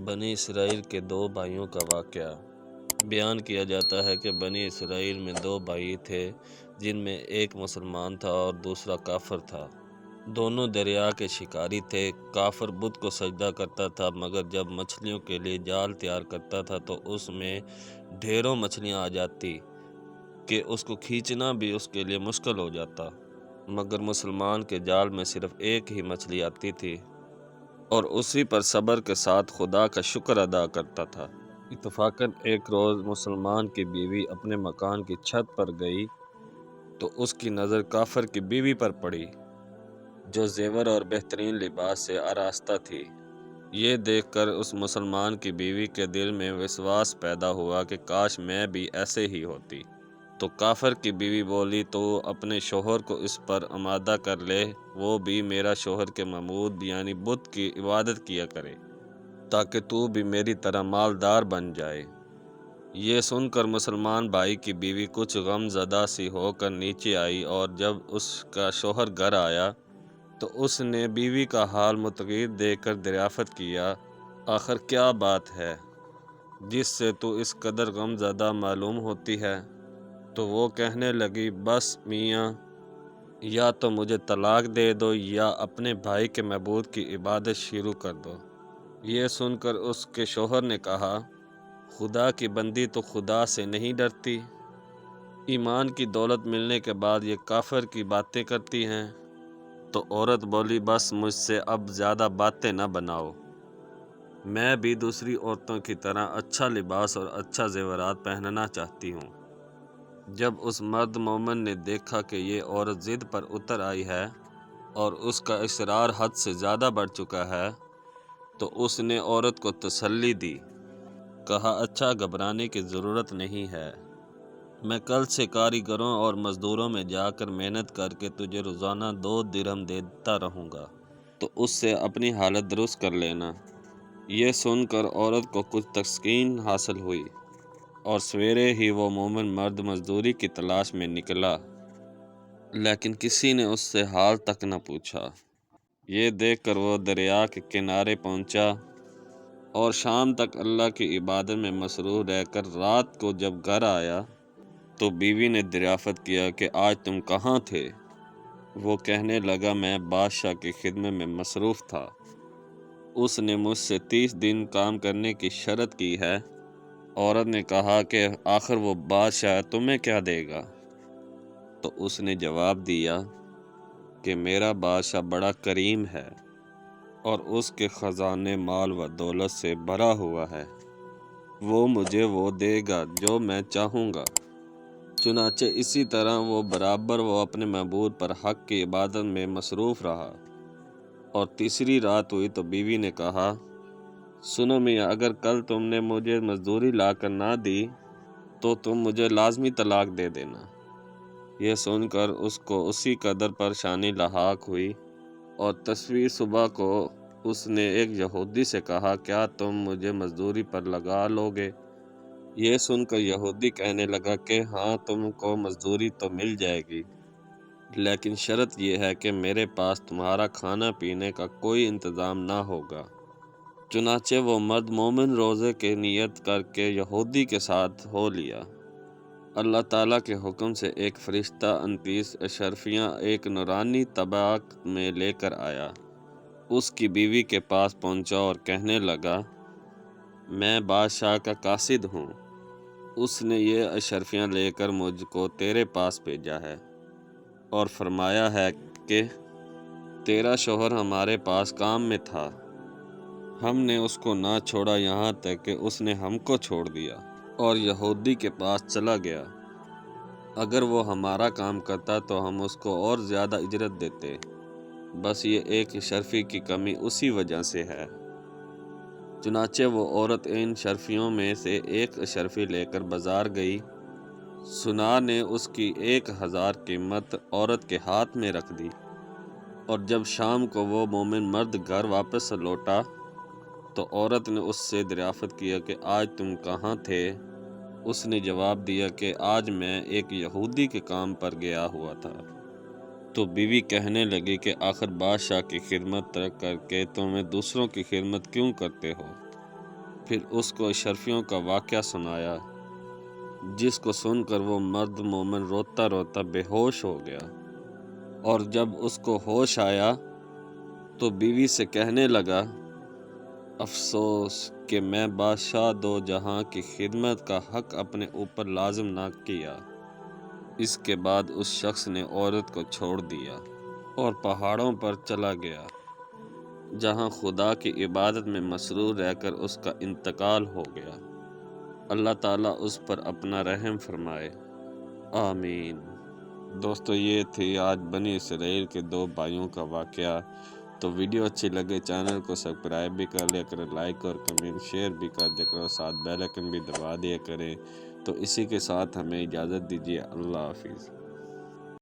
بنی اسرائیل کے دو بھائیوں کا واقعہ بیان کیا جاتا ہے کہ بنی اسرائیل میں دو بھائی تھے جن میں ایک مسلمان تھا اور دوسرا کافر تھا۔ دونوں دریا کے شکاری تھے۔ کافر بت کو سجدہ کرتا تھا، مگر جب مچھلیوں کے لیے جال تیار کرتا تھا تو اس میں ڈھیروں مچھلیاں آ جاتی کہ اس کو کھینچنا بھی اس کے لیے مشکل ہو جاتا، مگر مسلمان کے جال میں صرف ایک ہی مچھلی آتی تھی اور اسی پر صبر کے ساتھ خدا کا شکر ادا کرتا تھا۔ اتفاقاً ایک روز مسلمان کی بیوی اپنے مکان کی چھت پر گئی تو اس کی نظر کافر کی بیوی پر پڑی جو زیور اور بہترین لباس سے آراستہ تھی۔ یہ دیکھ کر اس مسلمان کی بیوی کے دل میں وسواس پیدا ہوا کہ کاش میں بھی ایسے ہی ہوتی۔ تو کافر کی بیوی بولی، تو اپنے شوہر کو اس پر آمادہ کر لے، وہ بھی میرا شوہر کے معبود یعنی بت کی عبادت کیا کرے، تاکہ تو بھی میری طرح مالدار بن جائے۔ یہ سن کر مسلمان بھائی کی بیوی کچھ غم زدہ سی ہو کر نیچے آئی، اور جب اس کا شوہر گھر آیا تو اس نے بیوی کا حال متغیر دیکھ کر دریافت کیا، آخر کیا بات ہے جس سے تو اس قدر غم زدہ معلوم ہوتی ہے؟ تو وہ کہنے لگی، بس میاں، یا تو مجھے طلاق دے دو یا اپنے بھائی کے معبود کی عبادت شروع کر دو۔ یہ سن کر اس کے شوہر نے کہا، خدا کی بندی تو خدا سے نہیں ڈرتی؟ ایمان کی دولت ملنے کے بعد یہ کافر کی باتیں کرتی ہیں؟ تو عورت بولی، بس مجھ سے اب زیادہ باتیں نہ بناؤ، میں بھی دوسری عورتوں کی طرح اچھا لباس اور اچھا زیورات پہننا چاہتی ہوں۔ جب اس مرد مومن نے دیکھا کہ یہ عورت ضد پر اتر آئی ہے اور اس کا اصرار حد سے زیادہ بڑھ چکا ہے تو اس نے عورت کو تسلی دی، کہا، اچھا، گھبرانے کی ضرورت نہیں ہے، میں کل سے کاریگروں اور مزدوروں میں جا کر محنت کر کے تجھے روزانہ 2 درہم دیتا رہوں گا، تو اس سے اپنی حالت درست کر لینا۔ یہ سن کر عورت کو کچھ تسکین حاصل ہوئی اور سویرے ہی وہ مومن مرد مزدوری کی تلاش میں نکلا، لیکن کسی نے اس سے حال تک نہ پوچھا۔ یہ دیکھ کر وہ دریا کے کنارے پہنچا اور شام تک اللہ کی عبادت میں مصروف رہ کر رات کو جب گھر آیا تو بیوی نے دریافت کیا کہ آج تم کہاں تھے؟ وہ کہنے لگا، میں بادشاہ کی خدمت میں مصروف تھا، اس نے مجھ سے 30 دن کام کرنے کی شرط کی ہے۔ عورت نے کہا کہ آخر وہ بادشاہ تمہیں کیا دے گا؟ تو اس نے جواب دیا کہ میرا بادشاہ بڑا کریم ہے اور اس کے خزانے مال و دولت سے بھرا ہوا ہے، وہ مجھے وہ دے گا جو میں چاہوں گا۔ چنانچہ اسی طرح وہ برابر وہ اپنے معبود پر حق کی عبادت میں مصروف رہا۔ اور تیسری رات ہوئی تو بیوی نے کہا، سنو میاں، اگر کل تم نے مجھے مزدوری لا کر نہ دی تو تم مجھے لازمی طلاق دے دینا۔ یہ سن کر اس کو اسی قدر پریشانی لاحق ہوئی، اور تیسری صبح کو اس نے ایک یہودی سے کہا، کیا تم مجھے مزدوری پر لگا لو گے؟ یہ سن کر یہودی کہنے لگا کہ ہاں، تم کو مزدوری تو مل جائے گی، لیکن شرط یہ ہے کہ میرے پاس تمہارا کھانا پینے کا کوئی انتظام نہ ہوگا۔ چنانچہ وہ مرد مومن روزے کی نیت کر کے یہودی کے ساتھ ہو لیا۔ اللہ تعالیٰ کے حکم سے ایک فرشتہ 29 اشرفیاں ایک نورانی طبق میں لے کر آیا، اس کی بیوی کے پاس پہنچا اور کہنے لگا، میں بادشاہ کا قاصد ہوں، اس نے یہ اشرفیاں لے کر مجھ کو تیرے پاس بھیجا ہے اور فرمایا ہے کہ تیرا شوہر ہمارے پاس کام میں تھا، ہم نے اس کو نہ چھوڑا یہاں تک کہ اس نے ہم کو چھوڑ دیا اور یہودی کے پاس چلا گیا۔ اگر وہ ہمارا کام کرتا تو ہم اس کو اور زیادہ اجرت دیتے، بس یہ ایک اشرفی کی کمی اسی وجہ سے ہے۔ چنانچہ وہ عورت ان شرفیوں میں سے ایک اشرفی لے کر بازار گئی۔ سنار نے اس کی 1000 قیمت عورت کے ہاتھ میں رکھ دی، اور جب شام کو وہ مومن مرد گھر واپس لوٹا تو عورت نے اس سے دریافت کیا کہ آج تم کہاں تھے؟ اس نے جواب دیا کہ آج میں ایک یہودی کے کام پر گیا ہوا تھا۔ تو بیوی کہنے لگی کہ آخر بادشاہ کی خدمت ترک کر کے تمہیں دوسروں کی خدمت کیوں کرتے ہو؟ پھر اس کو اشرفیوں کا واقعہ سنایا، جس کو سن کر وہ مرد مومن روتا روتا بے ہوش ہو گیا، اور جب اس کو ہوش آیا تو بیوی سے کہنے لگا، افسوس کہ میں بادشاہ دو جہاں کی خدمت کا حق اپنے اوپر لازم نہ کیا۔ اس کے بعد اس شخص نے عورت کو چھوڑ دیا اور پہاڑوں پر چلا گیا، جہاں خدا کی عبادت میں مصروف رہ کر اس کا انتقال ہو گیا۔ اللہ تعالیٰ اس پر اپنا رحم فرمائے، آمین۔ دوستو، یہ تھی آج بنی اسرائیل کے 2 بھائیوں کا واقعہ۔ تو ویڈیو اچھی لگے چینل کو سبسکرائب بھی کر لیا کریں، لائک اور کمنٹ شیئر بھی کر دیا کریں، ساتھ بیل آئیکن بھی دبا دیا کریں۔ تو اسی کے ساتھ ہمیں اجازت دیجیے، اللہ حافظ۔